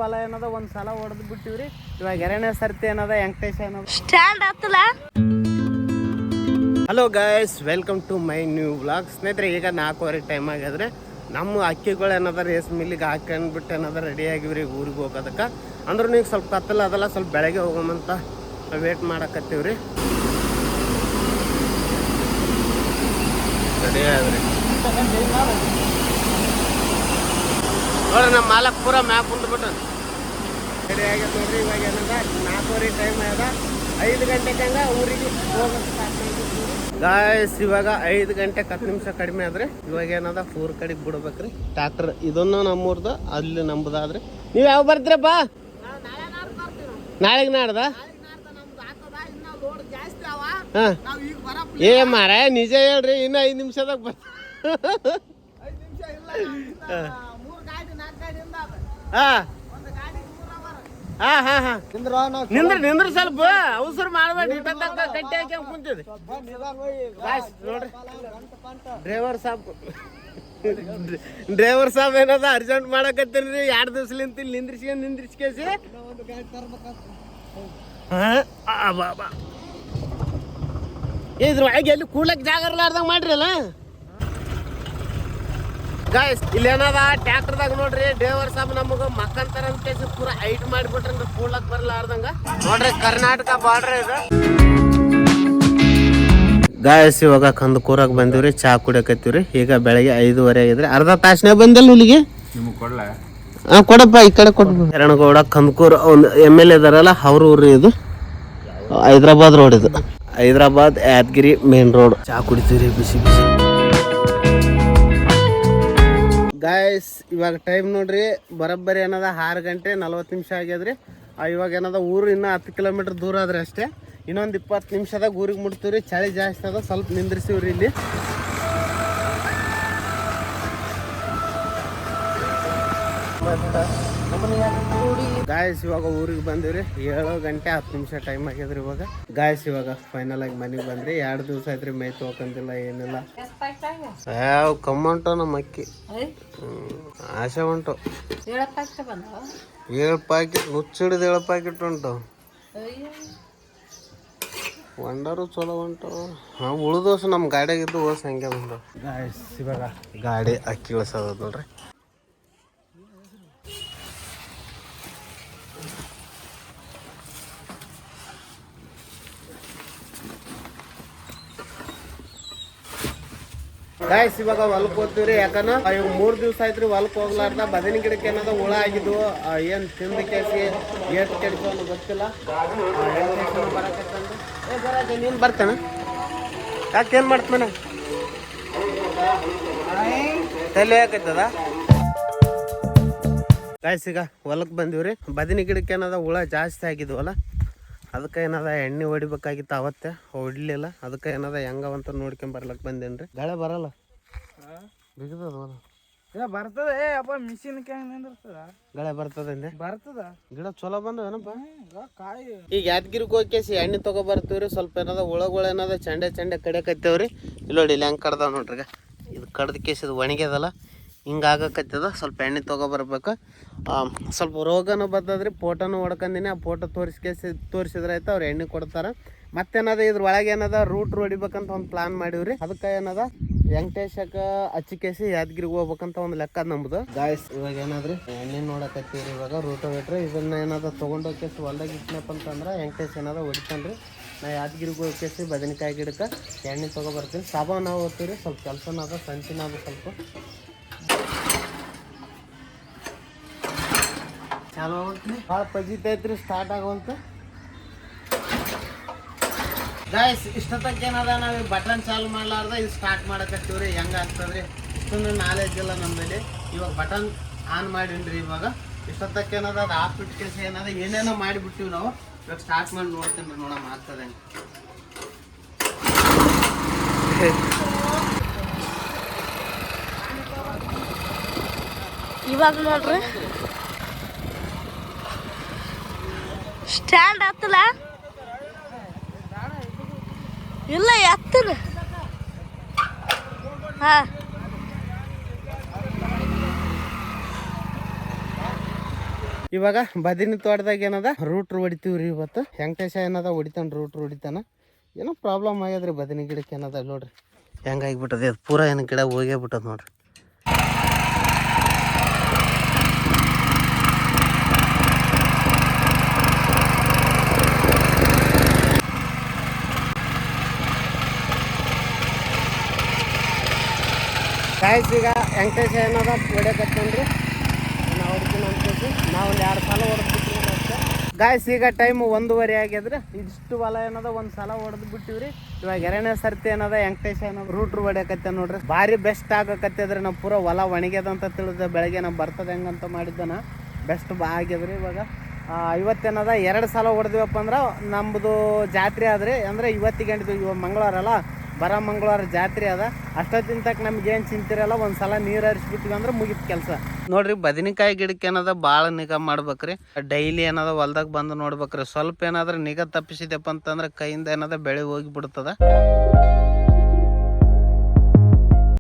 ಹೊಲ ಏನದ ಒಂದ್ ಸಲ ಹೊಡೆದ್ ಬಿಟ್ಟಿವ್ರಿ. ಇವಾಗ ಎರಡನೇ ಸರ್ತಿ ಏನದ ವೆಂಕಟೇಶ ಏನದ ಸ್ಟ್ಯಾಂಡ್ ಹತ್ತಲ. Hello guys, welcome to my new vlog. ಸ್ನೇಹಿತರೆ, ಈಗ 4:15 ಟೈಮ್ ಆಗಿದ್ರೆ ನಮ್ಮ ಅಕ್ಕಿಗಳು ಏನದ ರೇಸ್ ಮಿಲ್ಲಿಗೆ ಹಾಕೊಂಡ್ಬಿಟ್ಟು ಏನದ ರೆಡಿ ಆಗಿವ್ರಿ ಊರಿಗೆ ಹೋಗೋದಕ್ಕೆ. ಅಂದ್ರೂ ನೀವು ಸ್ವಲ್ಪ ಕತ್ತಲ ಅದಲ್ಲ, ಸ್ವಲ್ಪ ಬೆಳಗ್ಗೆ ಹೋಗೋಮಂತ ವೇಟ್ ಮಾಡಕತ್ತೀವ್ರಿ. ರೆಡಿ ಆದ್ರಿ ನೋಡ್ರಿ, ನಮ್ಮ ಮಾಲಕ್ ಪೂರ ಮ್ಯಾಪ್ ಉಂಡ್ಬಿಟ್ಟು ರೆಡಿ ಆಗ್ಯದ ನೋಡ್ರಿ. ಇವಾಗ ಏನದ 4:15 ಟೈಮ್ ಅದ. 5 ಗಂಟೆಗೆ ಹಂಗ ಊರಿಗೆ ಹೋಗೋದು ಸ್ಟಾರ್ಟ್ ಮಾಡಿದ್ವಿ ಗಾಯ್ಸ್. ಇವಾಗ 5 ಗಂಟೆ 10 ನಿಮಿಷ ಕಡಿಮೆ ಆದ್ರೆ ಇವಾಗ ಏನದ 4 ಕಡೆಗೆ ಬಿಡ್ಬೇಕ್ರಿ ಟ್ರ್ಯಾಕ್ಟರ್. ಇದನ್ನು ನಮ್ಮೂರ್ದು, ಅಲ್ಲಿ ನಮ್ದಾದ್ರಿ. ನೀವು ಯಾವ ಬರ್ತೀರಪ್ಪ? ನಾಳೆಗೆ ನಾಡ್ದ? ಏ ಮಾರ ನಿಜ ಹೇಳ್ರಿ, ಇನ್ನು 5 ನಿಮಿಷದಾಗ ಬರ್. ನಿಂದ್ರ ಸ್ವಲ್ಪ ಅವಸರ ಮಾಡ್ಬೇಡಿ. ಕಟ್ಟಿ ಹಾಕಿ ಕುಂತಿದೆ ನೋಡ್ರಿ. ಡ್ರೈವರ್ ಸಾಬ್ ಏನದ ಅರ್ಜೆಂಟ್ ಮಾಡಕತ್ತೀರಿ. 2 ದಿವ್ಸಲಿಂತ ಇಲ್ಲಿ ನಿಂದ್ರಿಸ್ಕೇಸಿ ಇದ್ರೊಳಗೆ ಎಲ್ಲಿ ಕೂಡ್ಲಕ್ ಜಾಗ ಇರ್ಲಾರ್ದಂಗ ಮಾಡ್ರಿ ಅಲ್ಲ ಗಾಯ್ಸ್. ಇಲ್ಲಿ ಏನದ ಟ್ರ್ಯಾಕ್ಟರ್ದಾಗ ನೋಡ್ರಿ, ಡ್ರೈವರ್ ಸಾಬ್ ನಮಗ ಮಕ್ಕಂತಾರ ಅಂತ ಕೇಸಿ ಪೂರ ಹೈಟ್ ಮಾಡಿಬಿಟ್ರಿ ಕೂಡ್ಲಕ್ ಬರ್ಲಾರ್ದಂಗ. ನೋಡ್ರಿ, ಕರ್ನಾಟಕ ಬಾರ್ಡರ್ ಇದು ಗಾಯ್ಸ್. ಇವಾಗ ಕಂದಕೂರಾಗ ಬಂದಿವ್ರಿ, ಚಾ ಕುಡಿಯಕತ್ತೀವ್ರಿ. ಈಗ ಬೆಳಗ್ಗೆ 5:15 ಆಗಿದ್ರಿ. ಅರ್ಧ ತಾಸನೇ ಬಂದಲ್ಲ ಇಲ್ಲಿಗೆ. ಕೊಡಪ್ಪ, ಈ ಕಡೆ ಕೊಡ್ಬೇಕು. ಶರಣಗೌಡ ಕಂದಕೂರ್ ಒಂದು MLA ಇದಾರಲ್ಲ, ಅವ್ರ ಊರು ಇದು. ಹೈದ್ರಾಬಾದ್ ರೋಡ್ ಇದು, ಹೈದ್ರಾಬಾದ್ ಯಾದಗಿರಿ ಮೇನ್ ರೋಡ್. ಚಾ ಕುಡಿತೀವ್ರಿ ಬಿಸಿ ಬಿಸಿ ಗಾಯ್ಸ್. ಇವಾಗ ಟೈಮ್ ನೋಡ್ರಿ, ಬರೋಬ್ಬರಿ ಏನದ 6 ಗಂಟೆ 40 ನಿಮಿಷ ಆಗ್ಯದ್ರಿ. ಇವಾಗ ಏನದ ಊರು ಇನ್ನೂ 10 ಕಿಲೋಮೀಟರ್ ದೂರ ಆದ್ರೆ ಅಷ್ಟೇ. ಇನ್ನೊಂದು 20 ನಿಮಿಷದಾಗ ಊರಿಗೆ ಮುಟ್ತೀವ್ರಿ. ಚಳಿ ಜಾಸ್ತಿ ಅದ, ಸ್ವಲ್ಪ ನಿಂದ್ರಿಸಿವ್ರಿ ಇಲ್ಲಿ. ಗಾಯ್ಸ್, ಇವಾಗ ಊರಿಗೆ ಬಂದಿವ್ರಿ. 7 ಗಂಟೆ 10 ನಿಮಿಷ ಟೈಮ್ ಆಗ್ಯದ್ರಿ ಇವಾಗ. ಗಾಯ್ಸ್, ಇವಾಗ ಫೈನಲ್ ಆಗಿ ಮನೆಗೆ ಬಂದ್ರಿ. 2 ದಿವಸ ಆಯ್ತ್ರಿ, ಮೈ ತೊಳ್ಕೊಂತಿಲ್ಲ ಏನಿಲ್ಲ. ಯಾವ ಕಮ್ಮ ಉಂಟು ನಮ್ಮ ಅಕ್ಕಿ, ಆಸೆ ಉಂಟು. 7 ಪ್ಯಾಕೆಟ್ ನುಚ್ಚಿಡಿದ 7 ಪ್ಯಾಕೆಟ್ ಉಂಟು. ಒಂಡರು ಚಲೋ ಉಂಟು. ಉಳಿದೋಸು ನಮ್ಮ ಗಾಡಿಯಾಗಿದ್ದು ಓಸ್ ಹಂಗೆ ಉಂಟು. ಗಾಯ್ಸ್, ಇವಾಗ ಗಾಡಿ ಅಕ್ಕಿ ಇಳಿಸೋದು ನೋಡ್ರಿ. ಗಾಯ್ಸ್, ಇವಾಗ ಹೊಲಕ್ಕೆ ಹೋಗ್ತೀವ್ರಿ. ಯಾಕಂದ್ರೆ ಇವಾಗ 3 ದಿವಸ ಆಯ್ತ್ರಿ ಹೊಲಕ್ಕೆ ಹೋಗ್ಲಾರ್ದ. ಬದನೆ ಗಿಡಕ್ಕೆ ಏನದ ಹುಳ ಆಗಿದ್ವು. ಏನು ತಿಂದ ಕೇಸಿ ಏಟು ಕೆಡ್ಸೋ ಅನ್ನೋ ಗೊತ್ತಿಲ್ಲ. ಬರಕ್ಕೆ ನೀನು ಬರ್ತಾನೆ ಯಾಕೆ ಏನು ಮಾಡ್ತಾನೆ ತಲೆ ಯಾಕೈತದ. ಗಾಯ್ಸ್, ಈಗ ಹೊಲಕ್ಕೆ ಬಂದಿವ್ರಿ. ಬದನೆ ಗಿಡಕ್ಕೆ ಏನದ ಹುಳ ಜಾಸ್ತಿ ಆಗಿದ್ವಲ್ಲ, ಅದಕ್ಕೆ ಏನದ ಎಣ್ಣೆ ಹೊಡಿಬೇಕಾಗಿತ್ತು. ಅವತ್ತೆ ಹೊಡಿಲಿಲ್ಲ. ಅದಕ್ಕೆ ಏನದ ಹೆಂಗವಂತ ನೋಡ್ಕೊಂಡ್ ಬರ್ಲಕ್ ಬಂದೇನ್ರಿ. ಗಾಳೆ ಬರಲ್ಲ, ಬರ್ತದೆ ಅಪ್ಪ. ಮಿಷಿನ್ ಗಳೆ ಬರ್ತದೆ, ಬರ್ತದ. ಗಿಡ ಚಲೋ ಬಂದವೇನಪ್ಪ. ಕಾಯಿ ಈಗ ಯಾದಗಿರಿಗೆ ಹೋಗ್ಕೇಸಿ ಎಣ್ಣೆ ತಗೋ ಬರ್ತೀವ್ರಿ. ಸ್ವಲ್ಪ ಏನದ ಹುಳಗಳು ಏನದ ಚಂಡೆ ಕಡಿಯಕತ್ತೇವ್ರಿ. ಇಲ್ಲಿ ನೋಡಿ, ಇಲ್ಲಿ ಹೆಂಗೆ ಕಡ್ದಾವ ನೋಡ್ರಿ. ಇದು ಕಡ್ದ ಕೇಸಿ ಇದು ಒಣಗ್ಯದಲ್ಲ, ಹಿಂಗೆ ಆಗಕತ್ತದ. ಸ್ವಲ್ಪ ಎಣ್ಣೆ ತೊಗೊಬರ್ಬೇಕು. ಸ್ವಲ್ಪ ರೋಗನೂ ಬರ್ತದ್ರಿ. ಫೋಟೋನು ಹೊಡ್ಕೊಂಡಿನಿ. ಆ ಫೋಟೋ ತೋರಿಸಿದ್ರಾಯ್ತು, ಅವ್ರು ಎಣ್ಣೆ ಕೊಡ್ತಾರೆ. ಮತ್ತೇನದ ಇದ್ರ ಒಳಗೆ ಏನದ ರೂಟ್ ಹೊಡಿಬೇಕಂತ ಒಂದು ಪ್ಲಾನ್ ಮಾಡೀವ್ರಿ. ಅದಕ್ಕೆ ಏನದ ವೆಂಕಟೇಶಕ್ಕೆ ಹಚ್ಚಿಕೇಸಿ ಯಾದಗಿರಿಗೆ ಹೋಗ್ಬೇಕಂತ ಒಂದು ಲೆಕ್ಕ ನಮ್ದು. ಗಾಯ್ಸ್, ಇವಾಗ ಏನಾದ್ರಿ ಎಣ್ಣೆ ನೋಡಕತ್ತೀವ್ರಿ. ಇವಾಗ ರೂಟ್ ಹೊಟ್ರಿ ಇದನ್ನ ಏನದ ತೊಗೊಂಡೋಗ್ಕೇಸಿ ಹೊಲ್ದಾಗ ಇಟ್ನಪ್ಪ ಅಂತಂದ್ರೆ ವೆಂಕಟೇಶ್ ಏನದ ಹೊಡಿತಾನ್ರಿ. ನಾ ಯಾದಗಿರಿಗೆ ಹೋಗ್ಕೇಸಿ ಬದನೆಕಾಯಿ ಗಿಡಕ್ಕೆ ಎಣ್ಣೆ ತೊಗೊಬರ್ತೀನಿ. ಸಾಬಾನು ನಾವು ಹೋಗ್ತೀವಿ. ಸ್ವಲ್ಪ ಕೆಲಸನದ, ಸಂಚಿನದ ಸ್ವಲ್ಪ ಚಾಲು ಆಗುತ್ತೆ. ಭಾಳ ಪಜಿತೈತ್ರಿ, ಸ್ಟಾರ್ಟ್ ಆಗುವಂತ. ಗಾಯ್ಸ್, ಇಷ್ಟೊತ್ತಕ್ಕೆ ಏನದ ನಾವು ಬಟನ್ ಚಾಲು ಮಾಡ್ಲಾರ್ದ ಇದು ಸ್ಟಾರ್ಟ್ ಮಾಡಕತ್ತೀವ್ರಿ. ಹೆಂಗೆ ಆಗ್ತದ್ರಿ, ಇಷ್ಟೊಂದು ನಾಲೆಜ್ ಇಲ್ಲ ನಮ್ಮಲ್ಲಿ. ಇವಾಗ ಬಟನ್ ಆನ್ ಮಾಡಿನ್ರಿ. ಇವಾಗ ಇಷ್ಟೊತ್ತಕ್ಕೆ ಏನದ ಅದು ಆಫ್ ಇಟ್ಟು ಕೆಲಸ ಏನದ ಏನೇನೋ ಮಾಡಿಬಿಟ್ಟಿವಿ ನಾವು. ಇವಾಗ ಸ್ಟಾರ್ಟ್ ಮಾಡಿ ನೋಡ್ತೀನಿ ರೀ, ನೋಡಮ್ಮ ಆಗ್ತದೆ. ಇವಾಗ ನೋಡ್ರಿ, ಸ್ಟ್ಯಾಂಡ್ ಹತ್ತಲ ಇಲ್ಲ ಎತ್ತನ. ಹಾ, ಇವಾಗ ಬದಿನಿ ತೋಟದಾಗ ಏನದ ರೂಟ್ರ್ ಹೊಡಿತೀವ್ರಿ ಇವತ್ತು. ವೆಂಕಟೇಶ ಏನದ ಹೊಡಿತಾನ, ರೂಟ್ರ್ ಹೊಡಿತಾನ. ಏನೋ ಪ್ರಾಬ್ಲಮ್ ಆಗ್ಯದ್ರಿ ಬದಿನಿ ಗಿಡಕ್ಕೆ ಏನದ ನೋಡ್ರಿ ಹೆಂಗಾಗಿಬಿಟ್ಟದೆ. ಅದು ಪೂರ ಏನು ಗಿಡ ಹೋಗೇ ಬಿಟ್ಟದ ನೋಡ್ರಿ. ಗಾಯ್ಸ್ ಈಗ ವೆಂಕಟೇಶ ಏನದ ಹೊಡ್ಯಕತ್ತನ್ರಿ, ನಾವು ಹೊಡಿತೀನಿ ಅನ್ಕೋಸಿ ನಾವು ಒಂದು 2 ಸಲ ಹೊಡೆದ್ಬಿಟ್ರಿ ಅಷ್ಟೇ. ಗಾಯ್ಸ್ ಈಗ ಟೈಮ್ 1:30 ಆಗ್ಯದ್ರಿ. ಇಷ್ಟು ಹೊಲ ಏನದ ಒಂದು ಸಲ ಹೊಡೆದು ಬಿಟ್ಟಿವ್ರಿ. ಇವಾಗ 2ನೇ ಸರ್ತಿ ಏನದ ವೆಂಕಟೇಶ ಏನದ ರೂಟ್ರ್ ಹೊಡ್ಯಕತ್ತೆ ನೋಡ್ರಿ. ಭಾರಿ ಬೆಸ್ಟ್ ಆಗಕತ್ತದ್ರಿ. ನಾವು ಪೂರ ಹೊಲ ಒಣಗ್ಯದಂತ ತಿಳಿದ ಬೆಳಗ್ಗೆ ನಾವು ಬರ್ತದೆ ಹೆಂಗಂತ ಮಾಡಿದ್ದಾನ ಬೆಸ್ಟ್ ಆಗ್ಯದ್ರಿ. ಇವಾಗ ಇವತ್ತೇನದ 2 ಸಲ ಹೊಡೆದಿವಪ್ಪ ಅಂದ್ರೆ ನಮ್ಮದು ಜಾತ್ರೆ ಆದ್ರಿ. ಅಂದರೆ ಇವತ್ತಿಗೆ ಗಂಟಿದ್ವಿ, ಇವಾಗ ಮಂಗಳವಾರ ಅಲ್ಲ, ಬರೋ ಮಂಗಳವಾರ ಜಾತ್ರೆ ಅದ. ಅಷ್ಟೊತ್ತಿನ ತಕ್ಕ ನಮ್ಗೇನು ಚಿಂತಿರಲ್ಲ, ಒಂದು ಸಲ ನೀರು ಹರಿಸ್ಬಿಟ್ಟಿವಿ ಅಂದ್ರೆ ಮುಗಿತು ಕೆಲಸ. ನೋಡ್ರಿ ಬದನೆಕಾಯಿ ಗಿಡಕ್ಕೆ ಏನದ ಭಾಳ ನಿಗಾ ಮಾಡ್ಬೇಕ್ರಿ. ಡೈಲಿ ಏನದ ಹೊಲ್ದಾಗ ಬಂದು ನೋಡ್ಬೇಕ್ರಿ. ಸ್ವಲ್ಪ ಏನಾದ್ರೆ ನಿಗಾ ತಪ್ಪಿಸಿದೆಪ್ಪ ಅಂತಂದ್ರೆ ಕೈಯಿಂದ ಏನದ ಬೆಳೆ ಹೋಗಿಬಿಡ್ತದ.